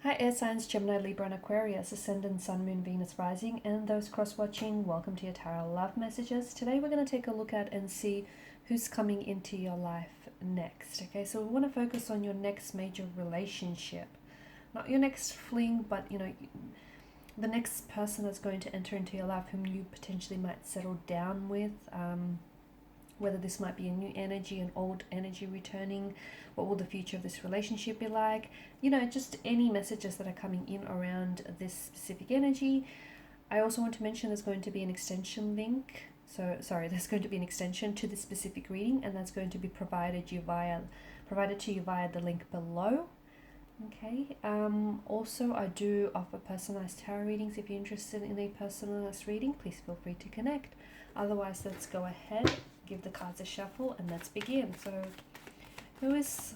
Hi, air signs Gemini, Libra, and Aquarius, Ascendant, Sun, Moon, Venus, Rising, and those cross-watching, welcome to your tarot love messages. Today we're going to take a look at and see who's coming into your life next. Okay, so we want to focus on your next major relationship. Not your next fling, but the next person that's going to enter into your life whom you potentially might settle down with. Whether this might be a new energy, an old energy returning, what will the future of this relationship be like? Just any messages that are coming in around this specific energy. I also want to mention there's going to be an extension link. There's going to be an extension to this specific reading, and that's going to be provided to you via the link below. Okay. Also, I do offer personalized tarot readings. If you're interested in a personalized reading, please feel free to connect. Otherwise, let's go ahead, give the cards a shuffle, and let's begin. So, who is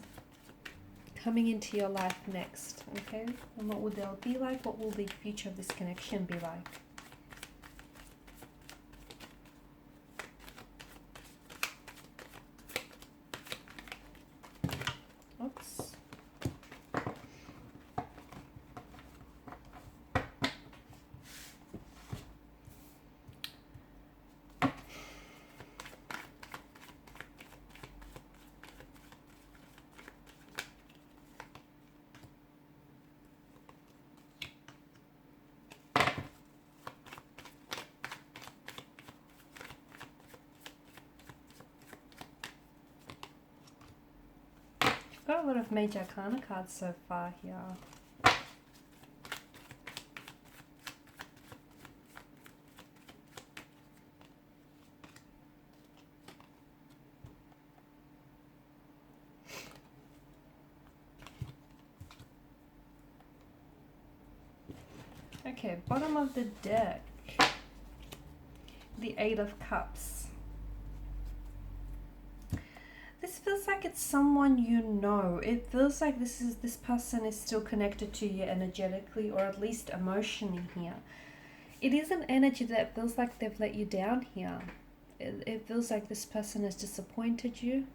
coming into your life next? Okay, and what will they be like? What will the future of this connection be like? Oops. Got a lot of major arcana cards so far here. Okay, bottom of the deck, the Eight of Cups. This feels like it's someone you know. It feels like this person is still connected to you energetically, or at least emotionally here. It is an energy that feels like they've let you down here. It feels like this person has disappointed you.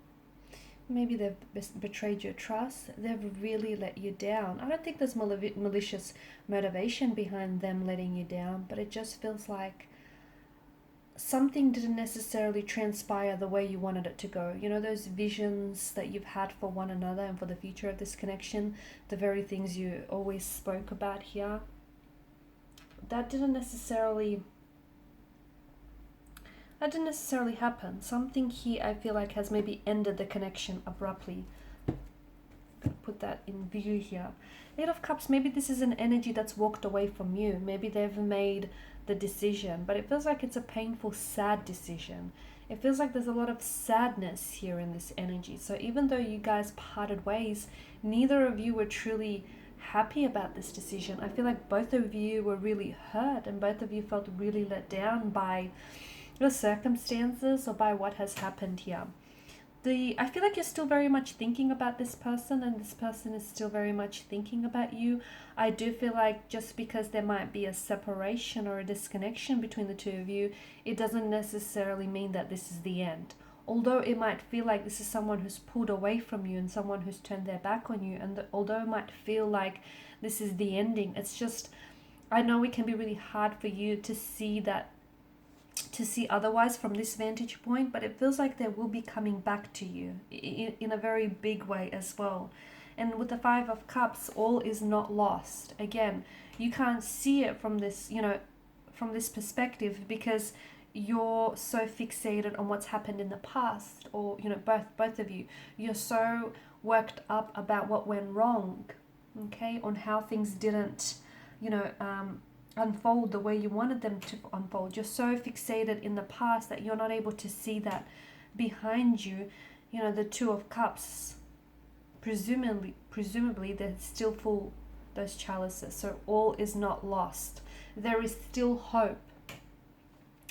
Maybe they've betrayed your trust. They've really let you down. I don't think there's malicious motivation behind them letting you down, but it just feels like something didn't necessarily transpire the way you wanted it to go. Those visions that you've had for one another and for the future of this connection, the very things you always spoke about here, that didn't necessarily happen. Something here I feel like has maybe ended the connection abruptly. I'm gonna put that in view here. Eight of Cups, maybe this is an energy that's walked away from you. Maybe they've made the decision, but it feels like it's a painful, sad decision. It feels like there's a lot of sadness here in this energy. So even though you guys parted ways, neither of you were truly happy about this decision. I feel like both of you were really hurt, and both of you felt really let down by the circumstances or by what has happened here. I feel like you're still very much thinking about this person, and this person is still very much thinking about you. I do feel like just because there might be a separation or a disconnection between the two of you, it doesn't necessarily mean that this is the end. Although it might feel like this is someone who's pulled away from you and someone who's turned their back on you, and although it might feel like this is the ending, it's just, I know it can be really hard for you to see otherwise from this vantage point, but it feels like they will be coming back to you in a very big way as well. And with the Five of Cups, all is not lost. Again, you can't see it from this, from this perspective, because you're so fixated on what's happened in the past, or both of you're so worked up about what went wrong, okay, on how things didn't unfold the way you wanted them to unfold. You're so fixated in the past that you're not able to see that behind you, the Two of Cups, presumably they're still full, those chalices. So all is not lost. There is still hope.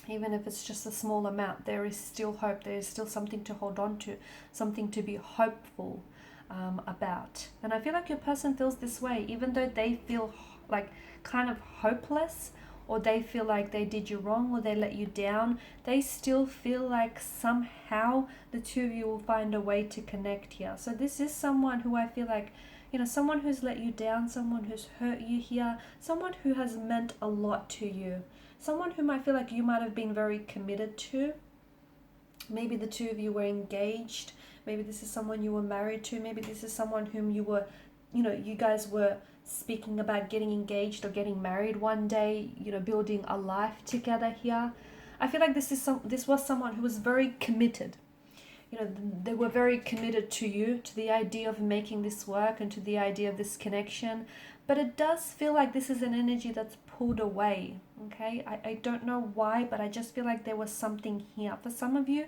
Even if it's just a small amount, there is still hope. There is still something to hold on to, something to be hopeful about. And I feel like your person feels this way, even though they feel like kind of hopeless, or they feel like they did you wrong, or they let you down. They still feel like somehow the two of you will find a way to connect here. So this is someone who I feel like You know, someone who's let you down, someone who's hurt you here, someone who has meant a lot to you, someone whom I feel like you might have been very committed to. Maybe the two of you were engaged. Maybe this is someone you were married to. Maybe this is someone whom you were, you know, you guys were speaking about getting engaged or getting married one day, you know, building a life together here. I feel like this was someone who was very committed. You know, they were very committed to you, to the idea of making this work and to the idea of this connection. But it does feel like this is an energy that's pulled away, okay? I don't know why, but I just feel like there was something here. For some of you,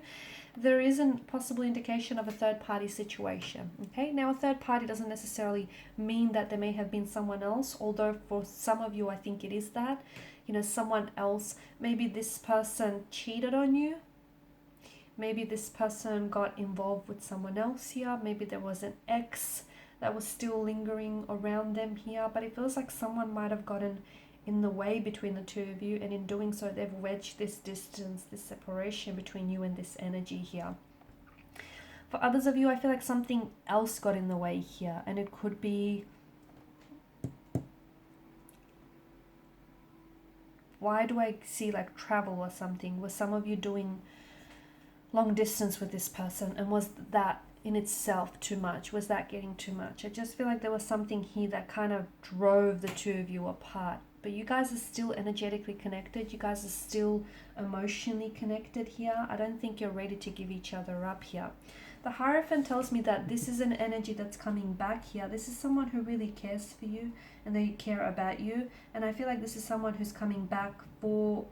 there is a possible indication of a third-party situation, okay? Now, a third party doesn't necessarily mean that there may have been someone else, although for some of you, I think it is that. You know, someone else, maybe this person cheated on you. Maybe this person got involved with someone else here. Maybe there was an ex that was still lingering around them here. But it feels like someone might have gotten in the way between the two of you. And in doing so, they've wedged this distance, this separation between you and this energy here. For others of you, I feel like something else got in the way here. And it could be... Why do I see like travel or something? Was some of you doing long distance with this person, and was that in itself too much? Was that getting too much? I just feel like there was something here that kind of drove the two of you apart. But you guys are still energetically connected. You guys are still emotionally connected here. I don't think you're ready to give each other up here. The Hierophant tells me that this is an energy that's coming back here. This is someone who really cares for you and they care about you. And I feel like this is someone who's coming back for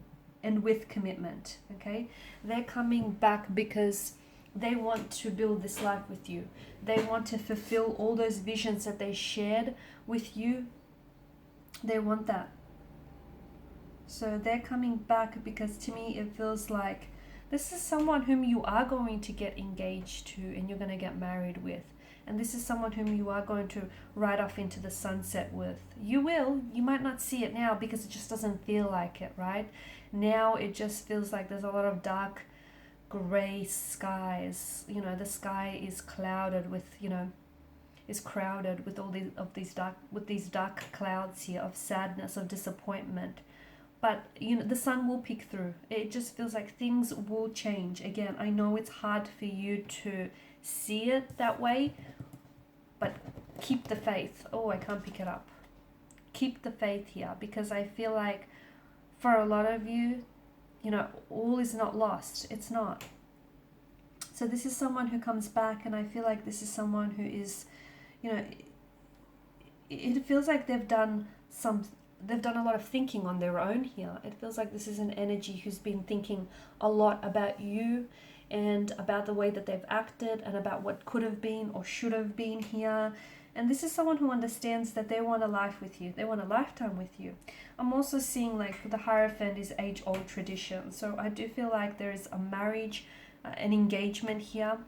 and with commitment, okay? They're coming back because they want to build this life with you. They want to fulfill all those visions that they shared with you. They want that. So they're coming back because to me it feels like this is someone whom you are going to get engaged to and you're going to get married with. And this is someone whom you are going to ride off into the sunset with. You will. You might not see it now because it just doesn't feel like it, right? Now it just feels like there's a lot of dark gray skies. You know, the sky is clouded with, you know, is crowded with all these dark clouds here of sadness, of disappointment. But, you know, the sun will peek through. It just feels like things will change. Again, I know it's hard for you to see it that way, but keep the faith. Oh, I can't pick it up. Keep the faith here, because I feel like for a lot of you, you know, all is not lost. It's not. So this is someone who comes back, and I feel like this is someone who is, you know, it feels like they've done a lot of thinking on their own here. It feels like this is an energy who's been thinking a lot about you and about the way that they've acted and about what could have been or should have been here. And this is someone who understands that they want a life with you. They want a lifetime with you. I'm also seeing like the Hierophant is age-old tradition. So I do feel like there is a marriage, an engagement here,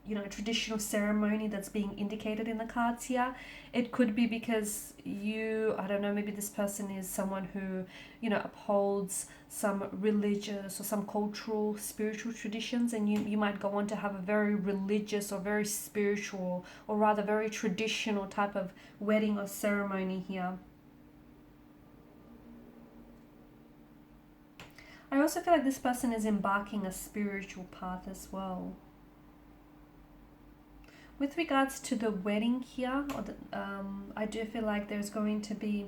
you know, a traditional ceremony that's being indicated in the cards here. It could be because you, I don't know, maybe this person is someone who, you know, upholds some religious or some cultural, spiritual traditions, and you might go on to have a very religious or very spiritual or rather very traditional type of wedding or ceremony here. I also feel like this person is embarking a spiritual path as well. With regards to the wedding here, I do feel like there's going to be,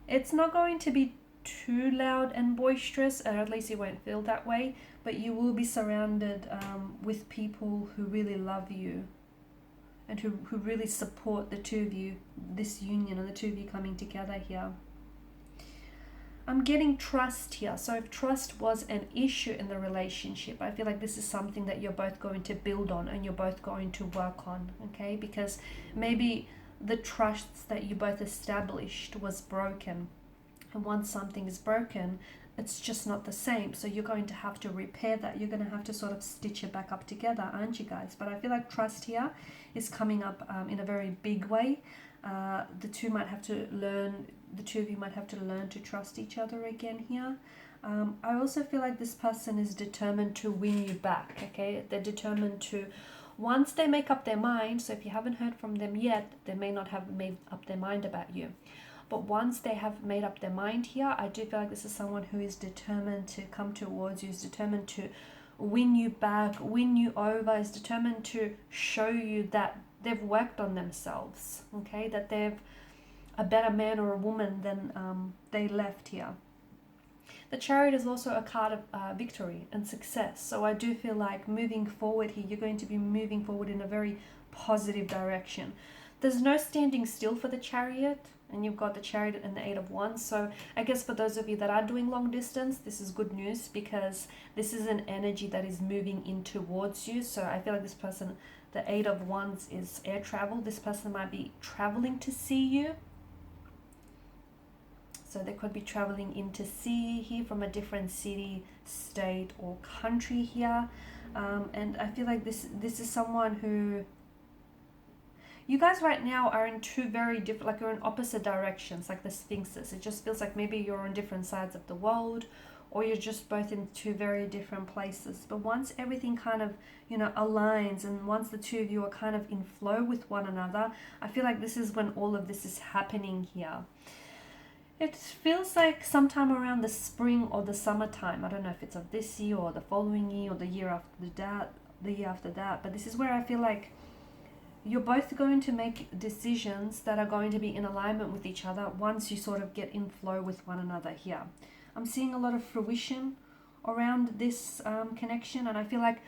it's not going to be too loud and boisterous, or at least it won't feel that way, but you will be surrounded with people who really love you and who really support the two of you, this union, and the two of you coming together here. I'm getting trust here. So if trust was an issue in the relationship, I feel like this is something that you're both going to build on and you're both going to work on, okay? Because maybe the trust that you both established was broken. And once something is broken, it's just not the same. So you're going to have to repair that. You're going to have to sort of stitch it back up together, aren't you guys? But I feel like trust here is coming up in a very big way. The two of you might have to learn to trust each other again here. I also feel like this person is determined to win you back, okay? They're determined to Once they make up their mind, so if you haven't heard from them yet, they may not have made up their mind about you. But once they have made up their mind here, I do feel like this is someone who is determined to come towards you, is determined to win you back, win you over, is determined to show you that they've worked on themselves, okay? That they've a better man or a woman than they left here. The Chariot is also a card of victory and success. So I do feel like moving forward here, you're going to be moving forward in a very positive direction. There's no standing still for the Chariot, and you've got the Chariot and the Eight of Wands. So I guess for those of you that are doing long distance, this is good news, because this is an energy that is moving in towards you. So I feel like this person, the Eight of Wands is air travel. This person might be traveling to see you. So they could be traveling in to see here from a different city, state, or country here. And I feel like this is someone who, you guys right now are in two very different, like you're in opposite directions, like the Sphinxes. It just feels like maybe you're on different sides of the world, or you're just both in two very different places. But once everything kind of, you know, aligns, and once the two of you are kind of in flow with one another, I feel like this is when all of this is happening here. It feels like sometime around the spring or the summertime. I don't know if it's of this year or the following year or the year after that, but this is where I feel like you're both going to make decisions that are going to be in alignment with each other once you sort of get in flow with one another here. I'm seeing a lot of fruition around this connection, and I feel like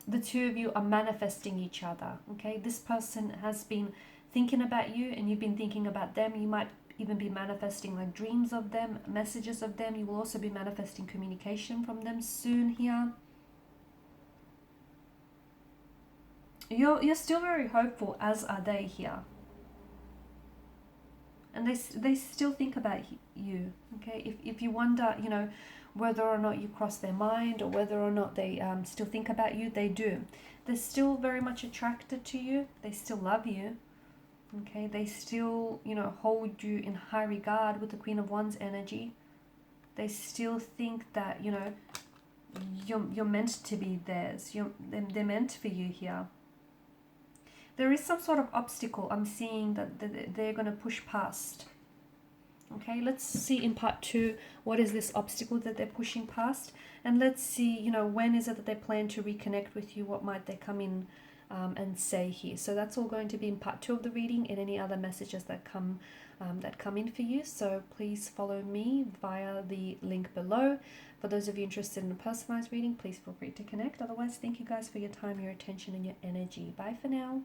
the two of you are manifesting each other, okay? This person has been thinking about you, and you've been thinking about them. You might even be manifesting like dreams of them, messages of them. You will also be manifesting communication from them soon here. You're still very hopeful, as are they here. And they still think about you, okay? If you wonder, you know, whether or not you cross their mind, or whether or not they still think about you, they do. They're still very much attracted to you. They still love you. Okay, they still, you know, hold you in high regard with the Queen of Wands energy. They still think that, you know, you're meant to be theirs. They're meant for you here. There is some sort of obstacle I'm seeing that they're going to push past. Okay, let's see in part 2, what is this obstacle that they're pushing past? And let's see, you know, when is it that they plan to reconnect with you? What might they come in and say here? So that's all going to be in part 2 of the reading, and any other messages that come in for you. So please follow me via the link below. For those of you interested in a personalized reading, please feel free to connect. Otherwise, thank you guys for your time, your attention, and your energy. Bye for now.